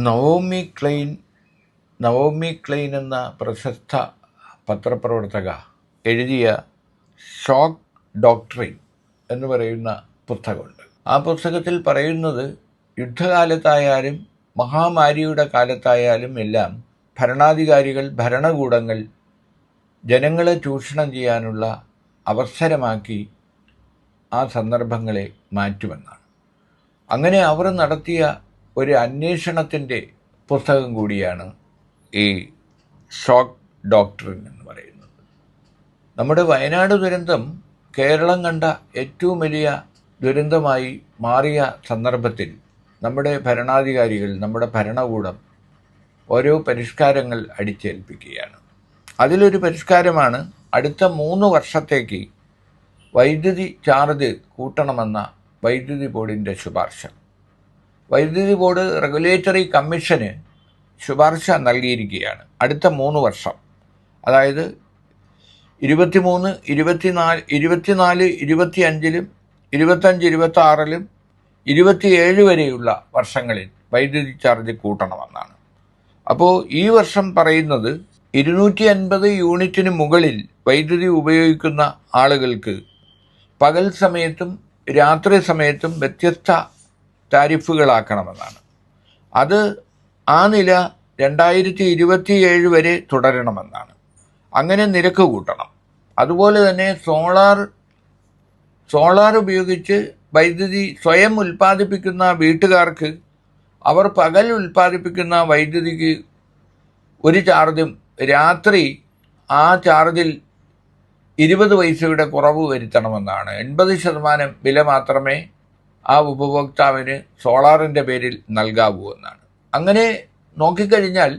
Naomi Klein എന്ന പ്രശസ്ത പത്രപ്രവർത്തക എഴുതിയ ഷോക്ക് ഡോക്ട്രിൻ എന്ന് പറയുന്ന പുസ്തകമുണ്ട്. ആ പുസ്തകത്തിൽ പറയുന്നത് യുദ്ധകാലത്തായാലും മഹാമാരിയുടെ കാലത്തായാലും എല്ലാം ഭരണാധികാരികൾ, ഭരണകൂടങ്ങൾ ജനങ്ങളെ ചൂഷണം ചെയ്യാനുള്ള അവസരമാക്കി ആ സന്ദർഭങ്ങളെ മാറ്റുമെന്നാണ്. അങ്ങനെ അവർ നടത്തിയ ഒരു അന്വേഷണത്തിൻ്റെ പുസ്തകം കൂടിയാണ് ഈ ഷോക്ക് ഡോക്ട്രിൻ എന്ന് പറയുന്നത്. നമ്മുടെ വയനാട് ദുരന്തം കേരളം കണ്ട ഏറ്റവും വലിയ ദുരന്തമായി മാറിയ സന്ദർഭത്തിൽ നമ്മുടെ ഭരണാധികാരികൾ, നമ്മുടെ ഭരണകൂടം ഓരോ പരിഷ്കാരങ്ങൾ അടിച്ചേൽപ്പിക്കുകയാണ്. അതിലൊരു പരിഷ്കാരമാണ് അടുത്ത 3 വർഷത്തേക്ക് വൈദ്യുതി ചാർജ് കൂട്ടണമെന്ന വൈദ്യുതി ബോർഡിൻ്റെ ശുപാർശ. വൈദ്യുതി ബോർഡ് റെഗുലേറ്ററി കമ്മീഷന് ശുപാർശ നൽകിയിരിക്കുകയാണ്. അടുത്ത 3 വർഷം, അതായത് 23, 24, 25, 26, 27 വരെയുള്ള വർഷങ്ങളിൽ വൈദ്യുതി ചാർജ് കൂട്ടണമെന്നാണ്. അപ്പോൾ ഈ വർഷം പറയുന്നത് 250 യൂണിറ്റിന് മുകളിൽ വൈദ്യുതി ഉപയോഗിക്കുന്ന ആളുകൾക്ക് പകൽ സമയത്തും രാത്രി സമയത്തും വ്യത്യസ്ത താരിഫുകളാക്കണമെന്നാണ്. അത് ആ നില 2027 വരെ തുടരണമെന്നാണ്. അങ്ങനെ നിരക്ക് കൂട്ടണം. അതുപോലെ തന്നെ സോളാർ ഉപയോഗിച്ച് വൈദ്യുതി സ്വയം ഉൽപ്പാദിപ്പിക്കുന്ന വീട്ടുകാർക്ക് അവർ പകൽ ഉൽപ്പാദിപ്പിക്കുന്ന വൈദ്യുതിക്ക് ഒരു ചാർജും രാത്രി ആ ചാർജിൽ 20 പൈസയുടെ കുറവ് വരുത്തണമെന്നാണ്. 80% വില മാത്രമേ ആ ഉപഭോക്താവിന് സോളാറിൻ്റെ പേരിൽ നൽകാവൂ എന്നാണ്. അങ്ങനെ നോക്കിക്കഴിഞ്ഞാൽ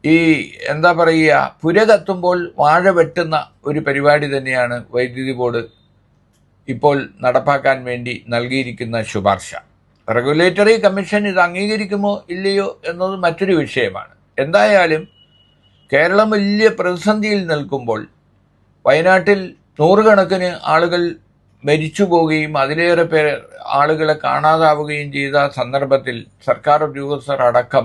ഈ പുര കത്തുമ്പോൾ വാഴ വെട്ടുന്ന ഒരു പരിപാടി തന്നെയാണ് വൈദ്യുതി ബോർഡ് ഇപ്പോൾ നടപ്പാക്കാൻ വേണ്ടി നൽകിയിരിക്കുന്ന ശുപാർശ. റെഗുലേറ്ററി കമ്മീഷൻ ഇത് അംഗീകരിക്കുമോ ഇല്ലയോ എന്നത് മറ്റൊരു വിഷയമാണ്. എന്തായാലും കേരളം വലിയ പ്രതിസന്ധിയിൽ നിൽക്കുമ്പോൾ വയനാട്ടിൽ 100 കണക്കിന് ആളുകൾ മരിച്ചു പോവുകയും അതിലേറെ പേർ ആളുകളെ കാണാതാവുകയും ചെയ്ത സന്ദർഭത്തിൽ സർക്കാർ ഉദ്യോഗസ്ഥർ അടക്കം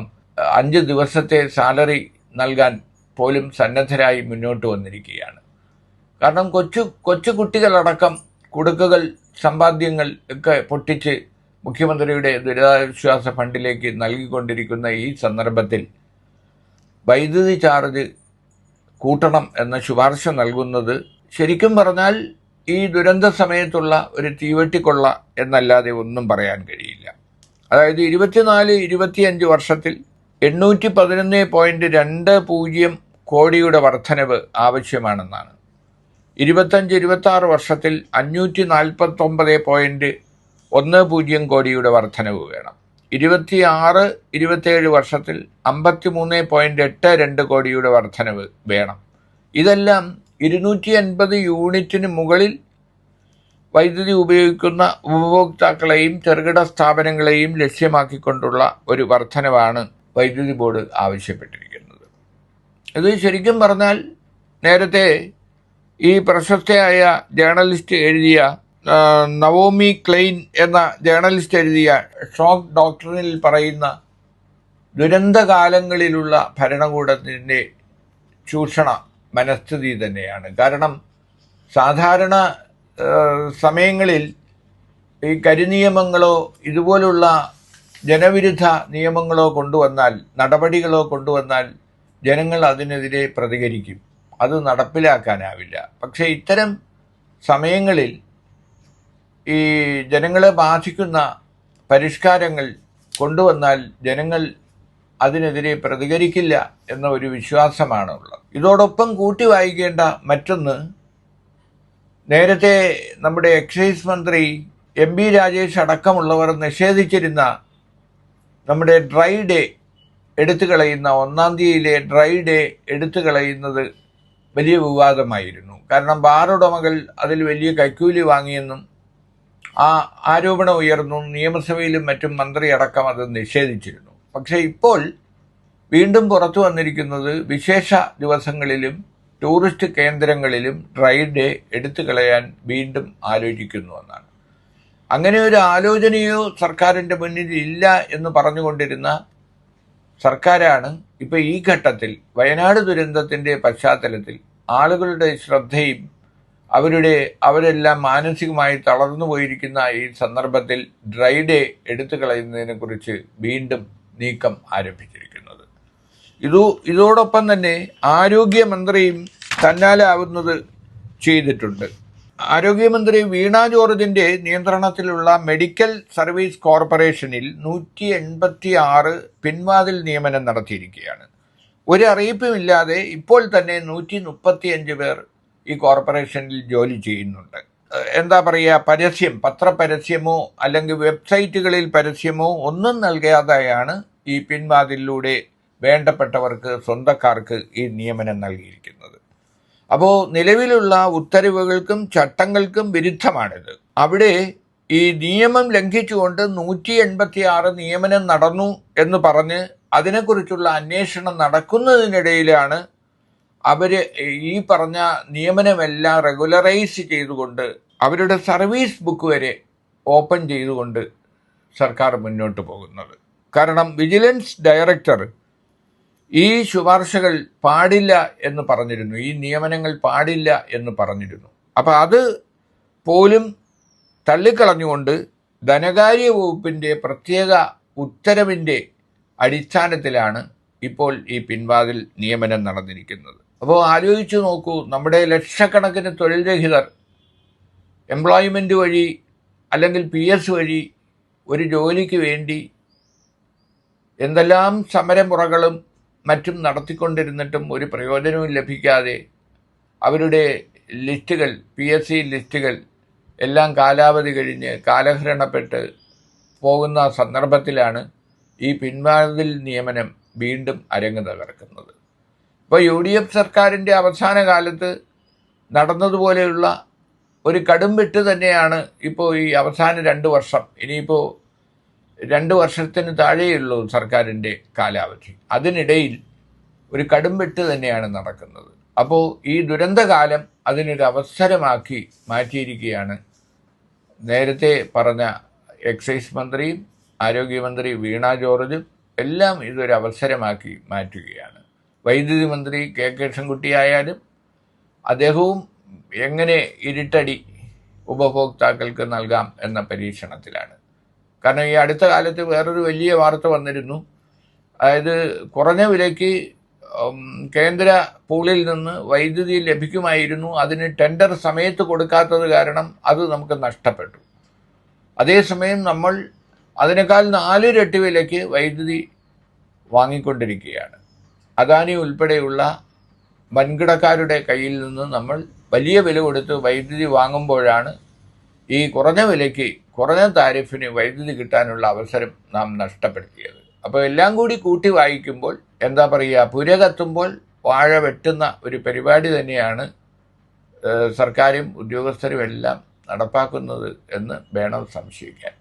5 ദിവസത്തെ സാലറി നൽകാൻ പോലും സന്നദ്ധരായി മുന്നോട്ട് വന്നിരിക്കുകയാണ്. കാരണം കൊച്ചു കുട്ടികളടക്കം കുടുക്കുകൾ, സമ്പാദ്യങ്ങൾ ഒക്കെ പൊട്ടിച്ച് മുഖ്യമന്ത്രിയുടെ ദുരിതാശ്വാസ ഫണ്ടിലേക്ക് നൽകിക്കൊണ്ടിരിക്കുന്ന ഈ സന്ദർഭത്തിൽ വൈദ്യുതി ചാർജ് കൂട്ടണം എന്ന ശുപാർശ നൽകുന്നത് ശരിക്കും പറഞ്ഞാൽ ഈ ദുരന്ത സമയത്തുള്ള ഒരു തീവെട്ടിക്കൊള്ള എന്നല്ലാതെ ഒന്നും പറയാൻ കഴിയില്ല. അതായത് 24-25 വർഷത്തിൽ 811.20 കോടിയുടെ വർധനവ് ആവശ്യമാണെന്നാണ്. 25-26 വർഷത്തിൽ 549.10 കോടിയുടെ വർധനവ് വേണം. 26-27 വർഷത്തിൽ 53.82 കോടിയുടെ വർധനവ് വേണം. ഇതെല്ലാം 250 യൂണിറ്റിന് മുകളിൽ വൈദ്യുതി ഉപയോഗിക്കുന്ന ഉപഭോക്താക്കളെയും ചെറുകിട സ്ഥാപനങ്ങളെയും ലക്ഷ്യമാക്കിക്കൊണ്ടുള്ള ഒരു വർധനവാണ് വൈദ്യുതി ബോർഡ് ആവശ്യപ്പെട്ടിരിക്കുന്നത്. ഇത് ശരിക്കും പറഞ്ഞാൽ നേരത്തെ ഈ പ്രശസ്തയായ ജേർണലിസ്റ്റ് എഴുതിയ നവോമി ക്ലെയിൻ എന്ന ജേർണലിസ്റ്റ് എഴുതിയ ഷോക്ക് ഡോക്ട്രിനിൽ പറയുന്ന ദുരന്തകാലങ്ങളിലുള്ള ഭരണകൂടത്തിൻ്റെ ചൂഷണ മനസ്ഥിതി തന്നെയാണ്. കാരണം സാധാരണ സമയങ്ങളിൽ ഈ കരിനിയമങ്ങളോ ഇതുപോലുള്ള ജനവിരുദ്ധ നിയമങ്ങളോ കൊണ്ടുവന്നാൽ, നടപടികളോ കൊണ്ടുവന്നാൽ ജനങ്ങൾ അതിനെതിരെ പ്രതികരിക്കും. അത് നടപ്പിലാക്കാനാവില്ല. പക്ഷേ ഇത്തരം സമയങ്ങളിൽ ഈ ജനങ്ങളെ ബാധിക്കുന്ന പരിഷ്കാരങ്ങൾ കൊണ്ടുവന്നാൽ ജനങ്ങൾ അതിനെതിരെ പ്രതികരിക്കില്ല എന്ന ഒരു വിശ്വാസമാണ് ഉള്ളത്. ഇതോടൊപ്പം കൂട്ടി വായിക്കേണ്ട മറ്റൊന്ന്, നേരത്തെ നമ്മുടെ എക്സൈസ് മന്ത്രി MP രാജേഷ് അടക്കമുള്ളവർ നിഷേധിച്ചിരുന്ന നമ്മുടെ ഡ്രൈ ഡേ എടുത്തു കളയുന്ന 1-ാം തീയതിയിലെ ഡ്രൈ ഡേ എടുത്തു കളയുന്നത് വലിയ വിവാദമായിരുന്നു. കാരണം ബാർ ഉടമകൾ അതിൽ വലിയ കൈക്കൂലി വാങ്ങിയെന്നും ആ ആരോപണം ഉയർന്നു. നിയമസഭയിലും മറ്റും മന്ത്രി അടക്കം അത് നിഷേധിച്ചിരുന്നു. പക്ഷേ ഇപ്പോൾ വീണ്ടും പുറത്തു വന്നിരിക്കുന്നത് വിശേഷ ദിവസങ്ങളിലും ടൂറിസ്റ്റ് കേന്ദ്രങ്ങളിലും ഡ്രൈ ഡേ എടുത്തു കളയാൻ വീണ്ടും ആലോചിക്കുന്നു എന്നാണ്. അങ്ങനെ ഒരു ആലോചനയോ സർക്കാരിൻ്റെ മുന്നിൽ ഇല്ല എന്ന് പറഞ്ഞുകൊണ്ടിരുന്ന സർക്കാരാണ് ഇപ്പോൾ ഈ ഘട്ടത്തിൽ വയനാട് ദുരന്തത്തിൻ്റെ പശ്ചാത്തലത്തിൽ ആളുകളുടെ ശ്രദ്ധയും അവരെല്ലാം മാനസികമായി തളർന്നു പോയിരിക്കുന്ന ഈ സന്ദർഭത്തിൽ ഡ്രൈ ഡേ എടുത്തു കളയുന്നതിനെക്കുറിച്ച് വീണ്ടും നീക്കം ആരംഭിച്ചിരിക്കുന്നത്. ഇതോടൊപ്പം തന്നെ ആരോഗ്യമന്ത്രിയും തന്നാലാവുന്നത് ചെയ്തിട്ടുണ്ട്. ആരോഗ്യമന്ത്രി വീണ ജോർജിൻ്റെ നിയന്ത്രണത്തിലുള്ള മെഡിക്കൽ സർവീസ് കോർപ്പറേഷനിൽ 186 പിൻവാതിൽ നിയമനം നടത്തിയിരിക്കുകയാണ്. ഒരു അറിയിപ്പുമില്ലാതെ ഇപ്പോൾ തന്നെ 135 പേർ ഈ കോർപ്പറേഷനിൽ ജോലി ചെയ്യുന്നുണ്ട്. എന്താ പറയുക, പത്രപരസ്യമോ അല്ലെങ്കിൽ വെബ്സൈറ്റുകളിൽ പരസ്യമോ ഒന്നും നൽകാതെയാണ് ഈ പിൻവാതിലൂടെ വേണ്ടപ്പെട്ടവർക്ക്, സ്വന്തക്കാർക്ക് ഈ നിയമനം നൽകിയിരിക്കുന്നത്. അപ്പോൾ നിലവിലുള്ള ഉത്തരവുകൾക്കും ചട്ടങ്ങൾക്കും വിരുദ്ധമാണിത്. അവിടെ ഈ നിയമം ലംഘിച്ചുകൊണ്ട് 186 നിയമനം നടന്നു എന്ന് പറഞ്ഞ് അതിനെക്കുറിച്ചുള്ള അന്വേഷണം നടക്കുന്നതിനിടയിലാണ് അവർ ഈ പറഞ്ഞ നിയമനമെല്ലാം റെഗുലറൈസ് ചെയ്തുകൊണ്ട് അവരുടെ സർവീസ് ബുക്ക് വരെ ഓപ്പൺ ചെയ്തുകൊണ്ട് സർക്കാർ മുന്നോട്ട് പോകുന്നത്. കാരണം വിജിലൻസ് ഡയറക്ടർ ഈ ശുപാർശകൾ പാടില്ല എന്ന് പറഞ്ഞിരുന്നു, ഈ നിയമനങ്ങൾ പാടില്ല എന്ന് പറഞ്ഞിരുന്നു. അപ്പോൾ അത് പോലും തള്ളിക്കളഞ്ഞുകൊണ്ട് ധനകാര്യ വകുപ്പിൻ്റെ പ്രത്യേക ഉത്തരവിൻ്റെ അടിസ്ഥാനത്തിലാണ് ഇപ്പോൾ ഈ പിൻവാതിൽ നിയമനം നടന്നിരിക്കുന്നത്. അപ്പോൾ ആലോചിച്ച് നോക്കൂ, നമ്മുടെ ലക്ഷക്കണക്കിന് തൊഴിൽ രഹിതർ എംപ്ലോയ്മെൻ്റ് വഴി അല്ലെങ്കിൽ PS വഴി ഒരു ജോലിക്ക് വേണ്ടി എന്തെല്ലാം സമരമുറകളും മറ്റും നടത്തിക്കൊണ്ടിരുന്നിട്ടും ഒരു പ്രയോജനവും ലഭിക്കാതെ അവരുടെ ലിസ്റ്റുകൾ, PSC ലിസ്റ്റുകൾ എല്ലാം കാലാവധി കഴിഞ്ഞ് കാലഹരണപ്പെട്ട് പോകുന്ന സന്ദർഭത്തിലാണ് ഈ പിൻവാതിൽ നിയമനം വീണ്ടും അരങ്ങ് തകർക്കുന്നത്. ഇപ്പോൾ UDF സർക്കാരിൻ്റെ അവസാന കാലത്ത് നടന്നതുപോലെയുള്ള ഒരു കടുംവെട്ട് തന്നെയാണ് ഇപ്പോൾ ഈ അവസാന 2 വർഷം. ഇനിയിപ്പോൾ 2 വർഷത്തിന് താഴെയുള്ളൂ സർക്കാരിൻ്റെ കാലാവധി. അതിനിടയിൽ ഒരു കടുംവെട്ട് തന്നെയാണ് നടക്കുന്നത്. അപ്പോൾ ഈ ദുരന്തകാലം അതിനൊരു അവസരമാക്കി മാറ്റിയിരിക്കുകയാണ് നേരത്തെ പറഞ്ഞ എക്സൈസ് മന്ത്രിയും ആരോഗ്യമന്ത്രി വീണ ജോർജും എല്ലാം ഇതൊരു അവസരമാക്കി മാറ്റുകയാണ്. വൈദ്യുതി മന്ത്രി KK ശങ്കുട്ടിയായാലും അദ്ദേഹവും എങ്ങനെ ഇരുട്ടടി ഉപഭോക്താക്കൾക്ക് നൽകാം എന്ന പരീക്ഷണത്തിലാണ്. കാരണം ഈ അടുത്ത കാലത്ത് വേറൊരു വലിയ വാർത്ത വന്നിരുന്നു. അതായത് കുറഞ്ഞ വിലയ്ക്ക് കേന്ദ്ര പൂളിൽ നിന്ന് വൈദ്യുതി ലഭിക്കുമായിരുന്നു, അതിന് ടെൻഡർ സമയത്ത് കൊടുക്കാത്തത് കാരണം അത് നമുക്ക് നഷ്ടപ്പെട്ടു. അതേസമയം നമ്മൾ അതിനേക്കാൾ 4 ഇരട്ടി വിലയ്ക്ക് വൈദ്യുതി വാങ്ങിക്കൊണ്ടിരിക്കുകയാണ്. അദാനി ഉൾപ്പെടെയുള്ള വൻകിടക്കാരുടെ കയ്യിൽ നിന്ന് നമ്മൾ വലിയ വില കൊടുത്ത് വൈദ്യുതി വാങ്ങുമ്പോഴാണ് ഈ കുറഞ്ഞ വിലയ്ക്ക്, കുറഞ്ഞ താരിഫിന് വൈദ്യുതി കിട്ടാനുള്ള അവസരം നാം നഷ്ടപ്പെടുത്തിയത്. അപ്പോൾ എല്ലാം കൂടി കൂട്ടി വായിക്കുമ്പോൾ എന്താ പറയുക, പുര കത്തുമ്പോൾ വാഴ വെട്ടുന്ന ഒരു പരിപാടി തന്നെയാണ് സർക്കാരും ഉദ്യോഗസ്ഥരും എല്ലാം നടപ്പാക്കുന്നത് എന്ന് വേണം സംശയിക്കാൻ.